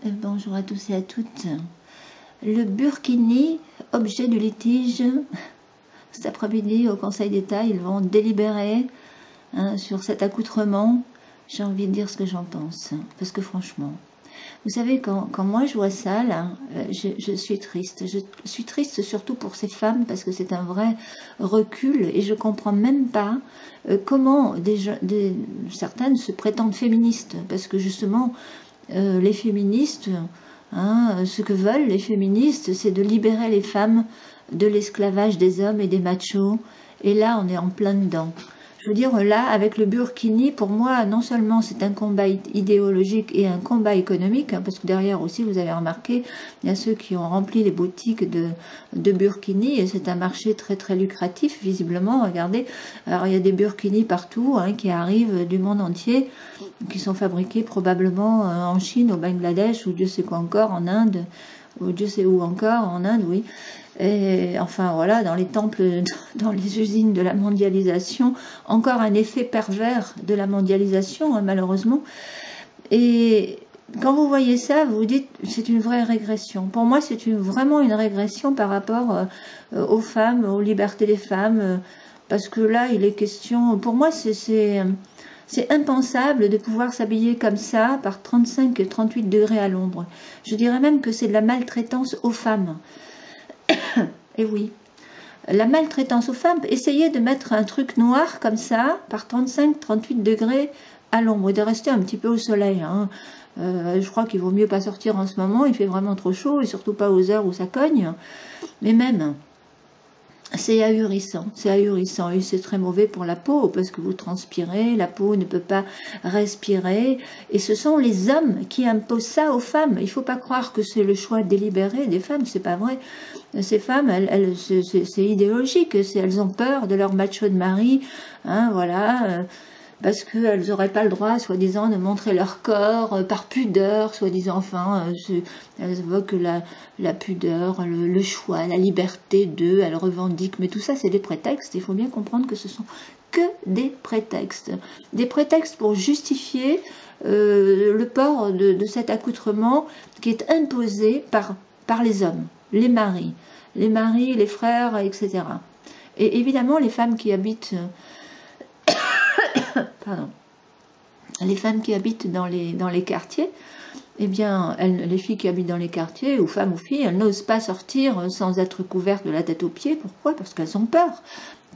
Bonjour à tous et à toutes. Le burkini, objet de litige, cet après-midi au Conseil d'État, ils vont délibérer sur cet accoutrement. J'ai envie de dire ce que j'en pense, parce que franchement, vous savez, quand moi je vois ça, là, je suis triste. Je suis triste surtout pour ces femmes, parce que c'est un vrai recul, et je comprends même pas comment certaines se prétendent féministes, parce que justement, les féministes, ce que veulent les féministes, c'est de libérer les femmes de l'esclavage des hommes et des machos. Et là, on est en plein dedans. Je veux dire, là, avec le burkini, pour moi, non seulement c'est un combat idéologique et un combat économique, parce que derrière aussi, vous avez remarqué, il y a ceux qui ont rempli les boutiques de burkini, et c'est un marché très très lucratif, visiblement, regardez. Alors, il y a des burkinis partout, qui arrivent du monde entier, qui sont fabriqués probablement en Chine, au Bangladesh, ou Dieu sait quoi encore, en Inde, ou Dieu sait où encore, en Inde, oui. Et enfin voilà, dans les temples, dans les usines de la mondialisation, encore un effet pervers de la mondialisation, malheureusement. Et quand vous voyez ça, vous vous dites c'est une vraie régression. Pour moi, c'est vraiment une régression par rapport aux femmes, aux libertés des femmes, parce que là, il est question. Pour moi, c'est impensable de pouvoir s'habiller comme ça par 35-38 degrés à l'ombre. Je dirais même que c'est de la maltraitance aux femmes. Et oui, la maltraitance aux femmes, essayez de mettre un truc noir comme ça, par 35-38 degrés à l'ombre, et de rester un petit peu au soleil. Je crois qu'il vaut mieux pas sortir en ce moment, il fait vraiment trop chaud, et surtout pas aux heures où ça cogne. Mais même, c'est ahurissant, et c'est très mauvais pour la peau, parce que vous transpirez, la peau ne peut pas respirer, et ce sont les hommes qui imposent ça aux femmes. Il ne faut pas croire que c'est le choix délibéré des femmes, c'est pas vrai. Ces femmes, c'est idéologique, elles ont peur de leur macho de mari, voilà, parce qu'elles n'auraient pas le droit, soi-disant, de montrer leur corps par pudeur, soi-disant, enfin, elles évoquent la pudeur, le choix, la liberté d'eux, elles revendiquent, mais tout ça, c'est des prétextes. Il faut bien comprendre que ce sont que des prétextes pour justifier le port de cet accoutrement qui est imposé par les hommes, les maris, les frères, etc. Et évidemment, les femmes qui habitent... Pardon. Les femmes qui habitent dans les quartiers, eh bien, les filles qui habitent dans les quartiers, ou femmes ou filles, elles n'osent pas sortir sans être couvertes de la tête aux pieds. Pourquoi? Parce qu'elles ont peur,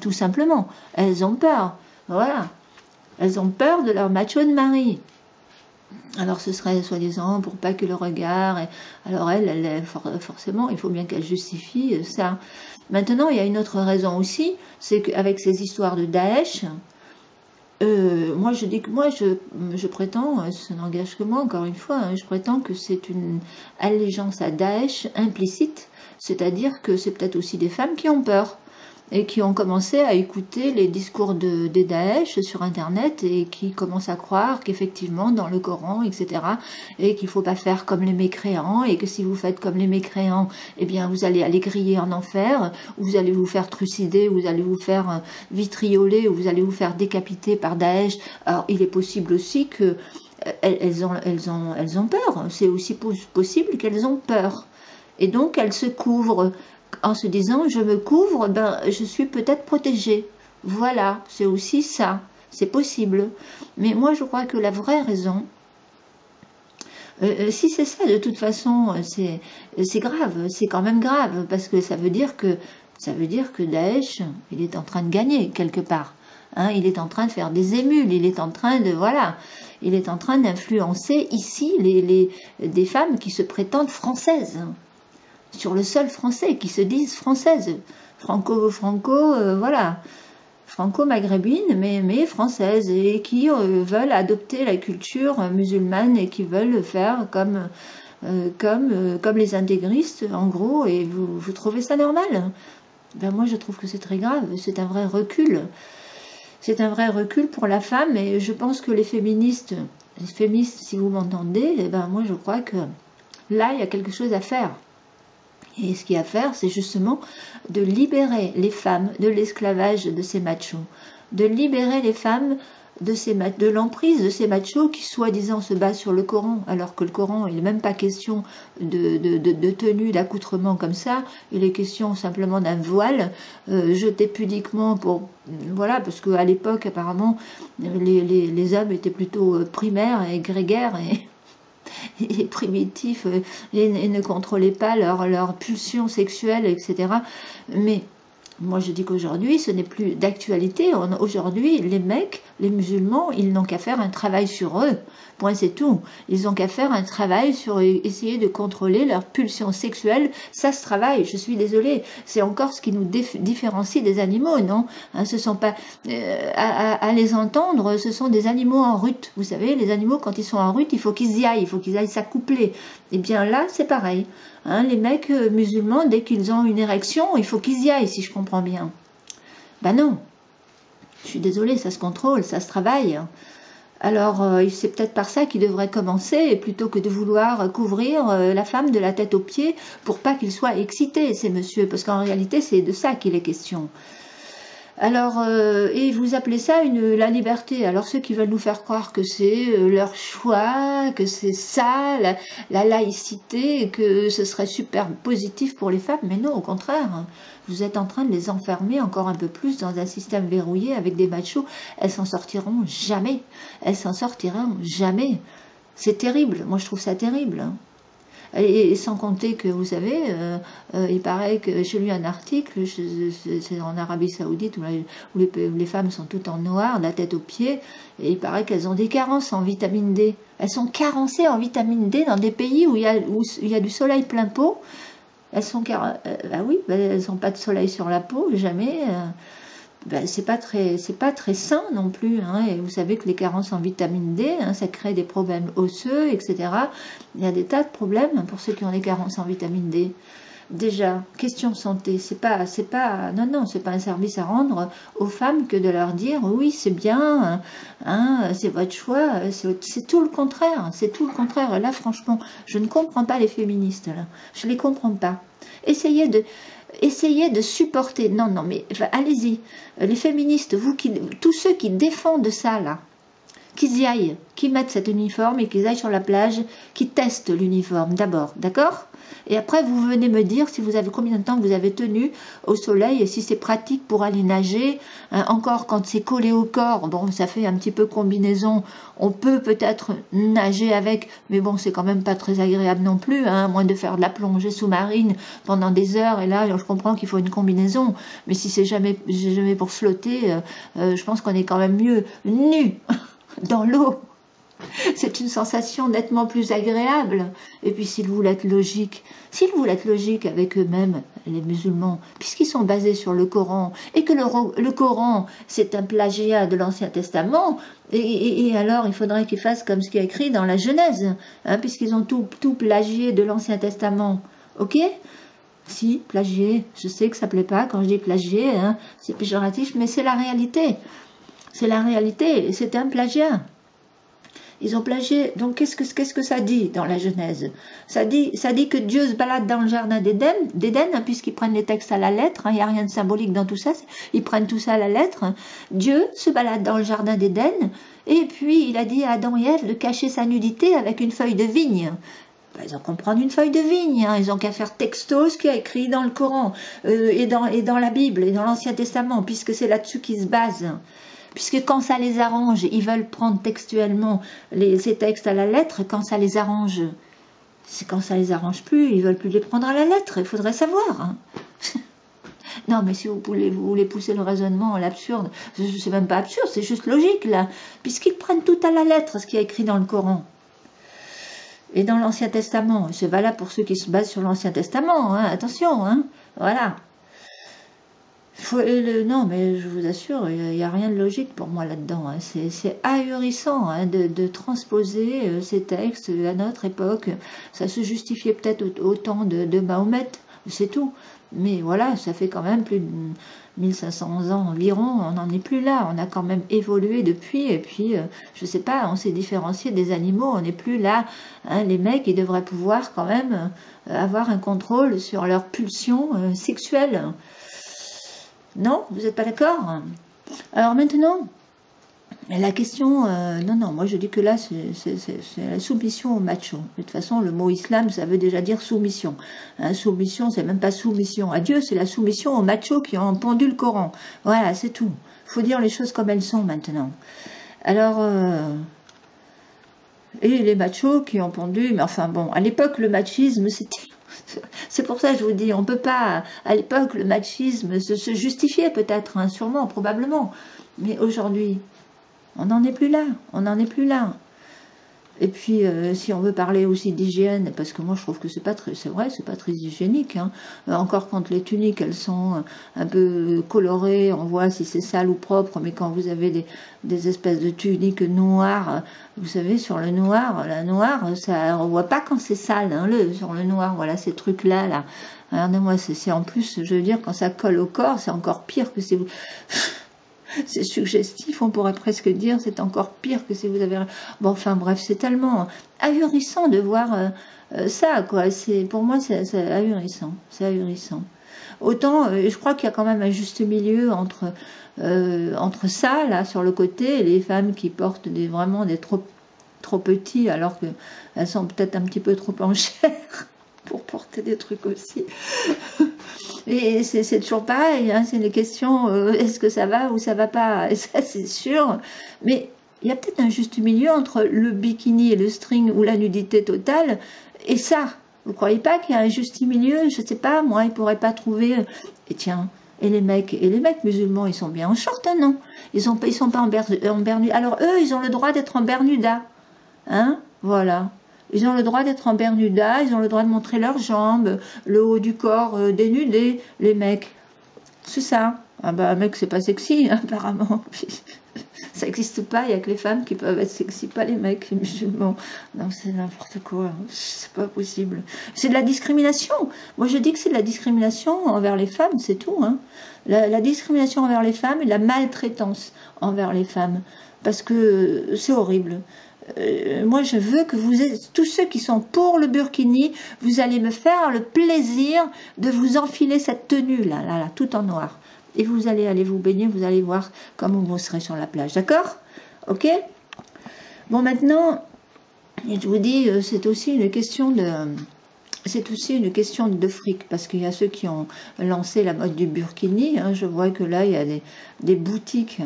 tout simplement. Elles ont peur, voilà. Elles ont peur de leur macho de mari. Alors ce serait soi-disant pour pas que le regard... Alors forcément, il faut bien qu'elle justifie ça. Maintenant, il y a une autre raison aussi, c'est qu'avec ces histoires de Daesh... moi je prétends, ça n'engage que moi encore une fois, je prétends que c'est une allégeance à Daesh implicite, c'est-à-dire que c'est peut-être aussi des femmes qui ont peur et qui ont commencé à écouter les discours des Daesh sur internet et qui commencent à croire qu'effectivement dans le Coran, etc., et qu'il ne faut pas faire comme les mécréants, et que si vous faites comme les mécréants, eh bien vous allez aller griller en enfer, ou vous allez vous faire trucider, ou vous allez vous faire vitrioler, ou vous allez vous faire décapiter par Daesh. Alors il est possible aussi que elles ont peur, c'est aussi possible qu'elles ont peur, et donc elles se couvrent en se disant je me couvre, je suis peut-être protégée. Voilà, c'est aussi ça, c'est possible. Mais moi je crois que la vraie raison, si c'est ça, de toute façon, c'est grave, c'est quand même grave, parce que ça veut dire que Daesh, il est en train de gagner quelque part. Il est en train de faire des émules, il est en train de, voilà, il est en train d'influencer ici des femmes qui se prétendent françaises, sur le sol français, qui se disent françaises, voilà, franco-maghrébines, mais françaises, et qui veulent adopter la culture musulmane et qui veulent faire comme les intégristes, en gros, et vous trouvez ça normal? Moi, je trouve que c'est très grave, c'est un vrai recul. C'est un vrai recul pour la femme, et je pense que les féministes, si vous m'entendez, moi, je crois que là, il y a quelque chose à faire. Et ce qu'il y a à faire, c'est justement de libérer les femmes de l'esclavage de ces machos, de libérer les femmes de l'emprise de ces machos qui soi-disant se basent sur le Coran, alors que le Coran, il n'est même pas question de tenue, d'accoutrement comme ça, il est question simplement d'un voile jeté pudiquement pour... Voilà, parce qu'à l'époque, apparemment, les hommes étaient plutôt primaires et grégaires et primitifs et ne contrôlaient pas leur pulsion sexuelle, etc. Mais... moi, je dis qu'aujourd'hui, ce n'est plus d'actualité. Aujourd'hui, les mecs, les musulmans, ils n'ont qu'à faire un travail sur eux. Point, c'est tout. Ils n'ont qu'à faire un travail sur essayer de contrôler leur pulsion sexuelle. Ça se travaille, je suis désolée. C'est encore ce qui nous différencie des animaux, non hein, ce sont pas à les entendre, ce sont des animaux en rut. Vous savez, les animaux, quand ils sont en rut, il faut qu'ils y aillent, il faut qu'ils aillent s'accoupler. Et bien là, c'est pareil. Hein, les mecs musulmans, dès qu'ils ont une érection, il faut qu'ils y aillent, si je comprends bien. Ben non, je suis désolée, ça se contrôle, ça se travaille. Alors, c'est peut-être par ça qu'ils devraient commencer, plutôt que de vouloir couvrir la femme de la tête aux pieds pour pas qu'il soit excité, ces messieurs, parce qu'en réalité, c'est de ça qu'il est question. Alors, et vous appelez ça la liberté. Alors ceux qui veulent nous faire croire que c'est leur choix, que c'est ça, la laïcité, que ce serait super positif pour les femmes, mais non, au contraire. Vous êtes en train de les enfermer encore un peu plus dans un système verrouillé avec des machos. Elles s'en sortiront jamais. Elles s'en sortiront jamais. C'est terrible. Moi, je trouve ça terrible. Hein. Et sans compter que, vous savez, il paraît que j'ai lu un article, c'est en Arabie Saoudite, où les femmes sont toutes en noir, de la tête aux pieds, et il paraît qu'elles ont des carences en vitamine D. Elles sont carencées en vitamine D dans des pays où il y a du soleil plein pot. Elles sont elles n'ont pas de soleil sur la peau, jamais. C'est pas très sain non plus, hein, et vous savez que les carences en vitamine D, hein, ça crée des problèmes osseux, etc. Il y a des tas de problèmes pour ceux qui ont des carences en vitamine D. Déjà, question santé, c'est pas un service à rendre aux femmes que de leur dire oui c'est bien, hein, c'est votre choix, c'est tout le contraire, c'est tout le contraire. Là franchement, je ne comprends pas les féministes là, je les comprends pas. Essayez de supporter, non, mais allez-y, les féministes, tous ceux qui défendent ça, là, qu'ils y aillent, qu'ils mettent cet uniforme et qu'ils aillent sur la plage, qu'ils testent l'uniforme d'abord, d'accord? Et après, vous venez me dire si vous avez combien de temps vous avez tenu au soleil et si c'est pratique pour aller nager. Hein, encore quand c'est collé au corps, bon, ça fait un petit peu combinaison. On peut peut-être nager avec, mais bon, c'est quand même pas très agréable non plus, hein, à moins de faire de la plongée sous-marine pendant des heures. Et là, je comprends qu'il faut une combinaison. Mais si c'est jamais pour flotter, je pense qu'on est quand même mieux nu dans l'eau. C'est une sensation nettement plus agréable. Et puis s'ils voulaient être logiques avec eux-mêmes, les musulmans, puisqu'ils sont basés sur le Coran, et que le Coran, c'est un plagiat de l'Ancien Testament, et alors il faudrait qu'ils fassent comme ce qui est écrit dans la Genèse, hein, puisqu'ils ont tout plagié de l'Ancien Testament. Ok ? Si, plagier, je sais que ça plaît pas quand je dis plagier, hein, c'est péjoratif, mais c'est la réalité. C'est la réalité, c'est un plagiat. Ils ont plagié. Donc qu'est-ce que ça dit dans la Genèse? Ça dit que Dieu se balade dans le jardin d'Éden, hein, puisqu'ils prennent les textes à la lettre. Il n'y a rien de symbolique dans tout ça. Ils prennent tout ça à la lettre. Hein. Dieu se balade dans le jardin d'Éden. Et puis il a dit à Adam et Ève de cacher sa nudité avec une feuille de vigne. Ils ont qu'à prendre une feuille de vigne, hein. Ils ont qu'à faire texto ce qui est écrit dans le Coran, et dans la Bible, et dans l'Ancien Testament, puisque c'est là-dessus qu'ils se basent. Puisque quand ça les arrange, ils veulent prendre textuellement ces textes à la lettre, quand ça les arrange, c'est quand ça les arrange plus, ils veulent plus les prendre à la lettre, il faudrait savoir. Hein. Non, mais si vous voulez pousser le raisonnement à l'absurde, c'est même pas absurde, c'est juste logique, là, puisqu'ils prennent tout à la lettre, ce qui est écrit dans le Coran. Et dans l'Ancien Testament, c'est valable pour ceux qui se basent sur l'Ancien Testament, hein, attention, hein, voilà. Non, mais je vous assure, il n'y a rien de logique pour moi là-dedans. Hein. C'est ahurissant hein, de transposer ces textes à notre époque. Ça se justifiait peut-être au temps de Mahomet, c'est tout. Mais voilà, ça fait quand même plus de 1500 ans environ, on n'en est plus là. On a quand même évolué depuis, et puis, je sais pas, on s'est différencié des animaux, on n'est plus là. Hein, les mecs, ils devraient pouvoir quand même avoir un contrôle sur leurs pulsions sexuelles. Non, vous n'êtes pas d'accord? Alors maintenant, Et la question, non, non, moi je dis que là, c'est la soumission au macho. De toute façon, le mot islam, ça veut déjà dire soumission. Hein, soumission, c'est même pas soumission à Dieu, c'est la soumission aux machos qui ont pondu le Coran. Voilà, c'est tout. Il faut dire les choses comme elles sont maintenant. Alors, et les machos qui ont pondu, mais enfin bon, à l'époque, le machisme, c'était... C'est pour ça que je vous dis, on ne peut pas, à l'époque, le machisme se justifiait peut-être, hein, sûrement, probablement. Mais aujourd'hui, on n'en est plus là, on n'en est plus là. Et puis, si on veut parler aussi d'hygiène, parce que moi je trouve que c'est pas très, c'est vrai, c'est pas très hygiénique. Hein. Encore quand les tuniques, elles sont un peu colorées, on voit si c'est sale ou propre. Mais quand vous avez des espèces de tuniques noires, vous savez, sur le noir, la noire, ça, on voit pas quand c'est sale. Hein, sur le noir, voilà ces trucs-là, là. Regardez-moi, c'est en plus, je veux dire, quand ça colle au corps, c'est encore pire que si vous... C'est suggestif, on pourrait presque dire, c'est encore pire que si vous avez... Bon, enfin bref, c'est tellement ahurissant de voir ça, quoi. Pour moi, c'est ahurissant, c'est ahurissant. Autant, je crois qu'il y a quand même un juste milieu entre ça, là, sur le côté, et les femmes qui portent vraiment des trop petits, alors qu'elles sont peut-être un petit peu trop en chair pour porter des trucs aussi. Et c'est toujours pareil, hein, c'est les questions, est-ce que ça va ou ça va pas? Et ça, c'est sûr. Mais il y a peut-être un juste milieu entre le bikini et le string ou la nudité totale et ça. Vous ne croyez pas qu'il y a un juste milieu? Je ne sais pas, moi, ils ne pourraient pas trouver... Et tiens, et les mecs musulmans, ils sont bien en short, hein, non? Ils sont pas en bermuda. Alors eux, ils ont le droit d'être en bermuda. Hein? Voilà. Ils ont le droit d'être en bermuda, ils ont le droit de montrer leurs jambes, le haut du corps dénudé, les mecs. C'est ça. Ah bah, un mec, c'est pas sexy, hein, apparemment. Ça n'existe pas, il n'y a que les femmes qui peuvent être sexy, pas les mecs, les musulmans. Non, c'est n'importe quoi. C'est pas possible. C'est de la discrimination. Moi, je dis que c'est de la discrimination envers les femmes, c'est tout. Hein. La discrimination envers les femmes et la maltraitance envers les femmes. Parce que c'est horrible. Moi je veux que vous êtes, tous ceux qui sont pour le burkini, vous allez me faire le plaisir de vous enfiler cette tenue là, tout en noir. Et vous allez aller vous baigner, vous allez voir comment vous serez sur la plage, d'accord? Ok? Bon, maintenant, je vous dis, c'est aussi une question de fric, parce qu'il y a ceux qui ont lancé la mode du burkini, hein, je vois que là il y a des boutiques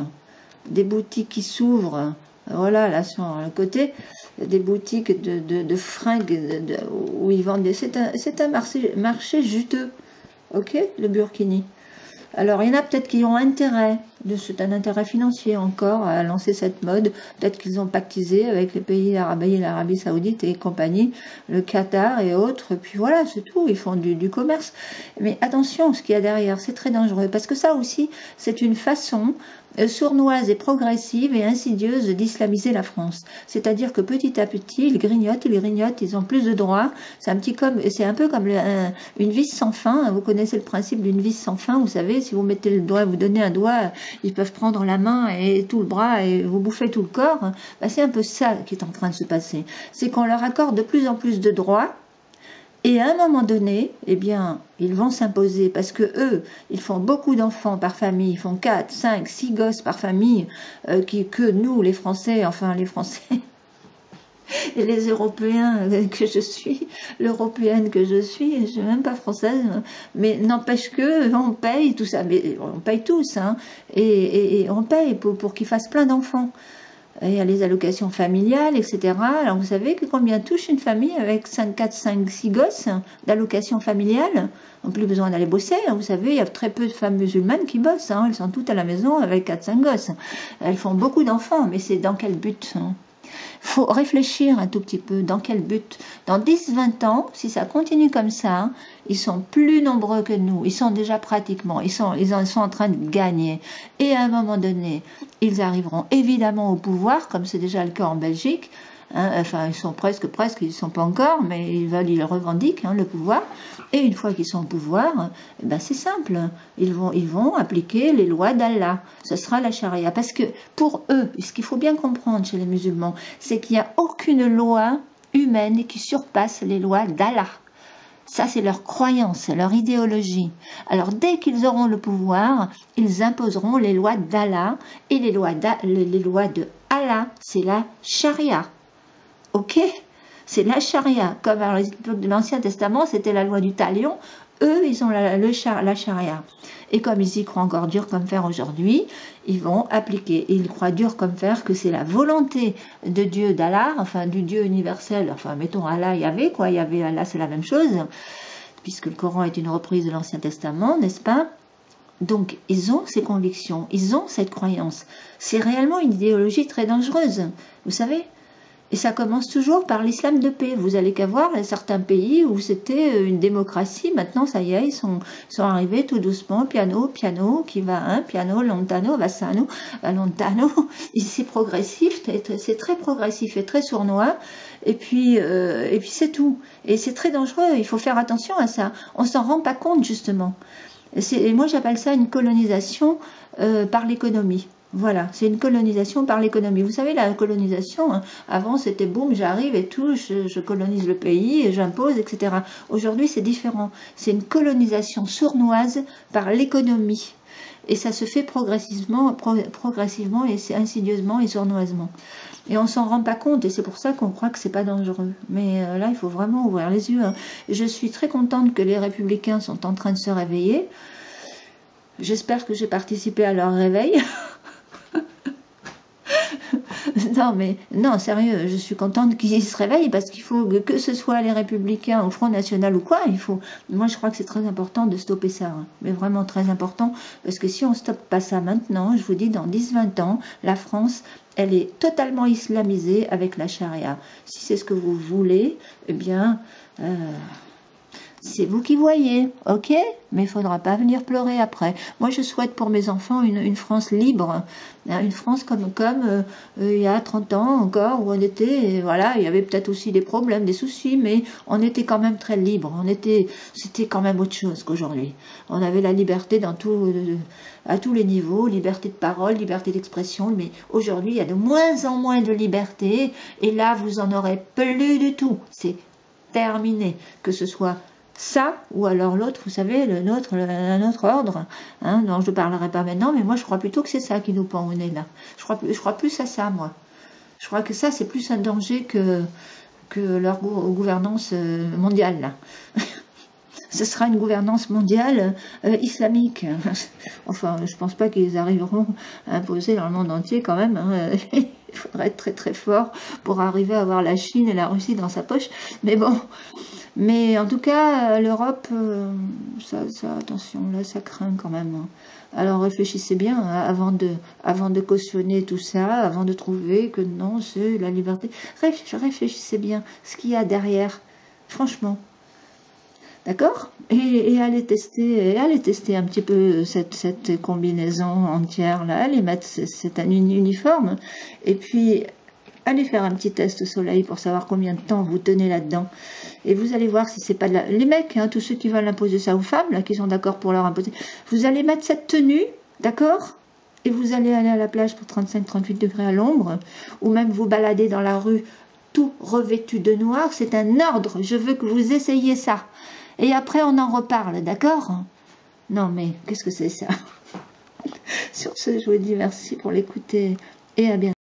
qui s'ouvrent. Voilà, là sur le côté, des boutiques de fringues où ils vendent des... C'est un marché juteux, ok, le burkini. Alors, il y en a peut-être qui ont intérêt, c'est un intérêt financier encore, à lancer cette mode. Peut-être qu'ils ont pactisé avec les pays d'Arabie, l'Arabie Saoudite et compagnie, le Qatar et autres. Puis voilà, c'est tout, ils font du commerce. Mais attention, ce qu'il y a derrière, c'est très dangereux. Parce que ça aussi, c'est une façon sournoise et progressive et insidieuse d'islamiser la France. C'est-à-dire que petit à petit, ils grignotent, ils ont plus de droits. C'est un peu comme une vis sans fin. Vous connaissez le principe d'une vis sans fin, vous savez, si vous mettez le doigt, vous donnez un doigt, ils peuvent prendre la main et tout le bras et vous bouffer tout le corps. Ben, c'est un peu ça qui est en train de se passer. C'est qu'on leur accorde de plus en plus de droits. Et à un moment donné, eh bien, ils vont s'imposer parce que eux, ils font beaucoup d'enfants par famille, ils font 4, 5, 6 gosses par famille, que nous, les Français, enfin les Français et les Européens que je suis, l'Européenne que je suis suis même pas française, mais n'empêche que on paye tout ça, mais on paye tous, hein, et on paye pour qu'ils fassent plein d'enfants. Il y a les allocations familiales, etc. Alors, vous savez que combien touche une famille avec 4, 5, 6 gosses d'allocations familiales? On n'a plus besoin d'aller bosser. Vous savez, il y a très peu de femmes musulmanes qui bossent. Hein. Elles sont toutes à la maison avec 4, 5 gosses. Elles font beaucoup d'enfants, mais c'est dans quel but, hein? Faut réfléchir un tout petit peu. Dans quel but? Dans 10, 20 ans, si ça continue comme ça, ils sont plus nombreux que nous. Ils sont déjà pratiquement, ils sont en train de gagner. Et à un moment donné, ils arriveront évidemment au pouvoir, comme c'est déjà le cas en Belgique. Hein, enfin, ils sont presque, ils ne sont pas encore, mais ils revendiquent le pouvoir. Et une fois qu'ils sont au pouvoir, ben c'est simple. Ils vont appliquer les lois d'Allah. Ce sera la charia. Parce que pour eux, ce qu'il faut bien comprendre chez les musulmans, c'est qu'il n'y a aucune loi humaine qui surpasse les lois d'Allah. Ça, c'est leur croyance, c'est leur idéologie. Alors, dès qu'ils auront le pouvoir, ils imposeront les lois d'Allah. Et les lois de Allah, c'est la charia. Ok? C'est la charia. Comme à l'époque de l'Ancien Testament, c'était la loi du talion. Eux, ils ont la charia. Et comme ils y croient encore dur comme fer aujourd'hui, ils vont appliquer. Et ils croient dur comme fer que c'est la volonté de Dieu d'Allah, enfin du Dieu universel, enfin mettons Allah, Yahvé, quoi, Yahvé, Allah, c'est la même chose, puisque le Coran est une reprise de l'Ancien Testament, n'est-ce pas? Donc, ils ont ces convictions, ils ont cette croyance. C'est réellement une idéologie très dangereuse, vous savez? Et ça commence toujours par l'islam de paix. Vous allez qu'à voir, il y a certains pays où c'était une démocratie. Maintenant, ça y est, ils sont arrivés tout doucement, piano, qui va, hein, piano, lontano, bassano, lontano. C'est progressif, c'est très progressif et très sournois. Et puis c'est tout. Et c'est très dangereux, il faut faire attention à ça. On s'en rend pas compte, justement. Et moi, j'appelle ça une colonisation par l'économie. Voilà, c'est une colonisation par l'économie. Vous savez, la colonisation, hein, avant c'était boum, j'arrive et tout, je colonise le pays, j'impose, etc. Aujourd'hui, c'est différent. C'est une colonisation sournoise par l'économie. Et ça se fait progressivement et c'est insidieusement et sournoisement. Et on s'en rend pas compte, et c'est pour ça qu'on croit que c'est pas dangereux. Mais là, il faut vraiment ouvrir les yeux. Hein. Je suis très contente que les Républicains sont en train de se réveiller. J'espère que j'ai participé à leur réveil. Non, mais non, sérieux, je suis contente qu'ils se réveillent parce qu'il faut que ce soit les Républicains au Front National ou quoi, il faut. Moi, je crois que c'est très important de stopper ça, hein, mais vraiment très important parce que si on ne stoppe pas ça maintenant, je vous dis, dans 10-20 ans, la France, elle est totalement islamisée avec la charia. Si c'est ce que vous voulez, eh bien. C'est vous qui voyez, ok? Mais il ne faudra pas venir pleurer après. Moi, je souhaite pour mes enfants une France libre, hein, une France comme il y a 30 ans encore, où on était, et voilà, il y avait peut-être aussi des problèmes, des soucis, mais on était quand même très libre. C'était quand même autre chose qu'aujourd'hui. On avait la liberté à tous les niveaux, liberté de parole, liberté d'expression, mais aujourd'hui, il y a de moins en moins de liberté, et là, vous en aurez plus du tout. C'est terminé, que ce soit ça, ou alors l'autre, vous savez, un autre ordre, hein, dont je ne parlerai pas maintenant, mais moi je crois plutôt que c'est ça qui nous pend au nez là. Je crois plus à ça, moi. Je crois que ça, c'est plus un danger que leur gouvernance mondiale, là. Ce sera une gouvernance mondiale islamique. Enfin, je ne pense pas qu'ils arriveront à imposer dans le monde entier quand même. Hein. Il faudrait être très très fort pour arriver à avoir la Chine et la Russie dans sa poche. Mais bon, mais en tout cas, l'Europe, ça, attention, là, ça craint quand même. Hein. Alors réfléchissez bien hein, avant de cautionner tout ça, avant de trouver que non, c'est la liberté. Réfléchissez bien ce qu'il y a derrière, franchement. D'accord? Et allez tester un petit peu cette combinaison entière là, allez mettre c'est un uniforme, et puis allez faire un petit test au soleil pour savoir combien de temps vous tenez là-dedans. Et vous allez voir si c'est pas de la... Les mecs, hein, tous ceux qui veulent imposer ça aux femmes, là, qui sont d'accord pour leur imposer, vous allez mettre cette tenue, d'accord? Et vous allez aller à la plage pour 35-38 degrés à l'ombre, ou même vous balader dans la rue tout revêtu de noir, c'est un ordre, je veux que vous essayiez ça. Et après, on en reparle, d'accord? Non, mais qu'est-ce que c'est ça? Sur ce, je vous dis merci pour l'écouter et à bientôt.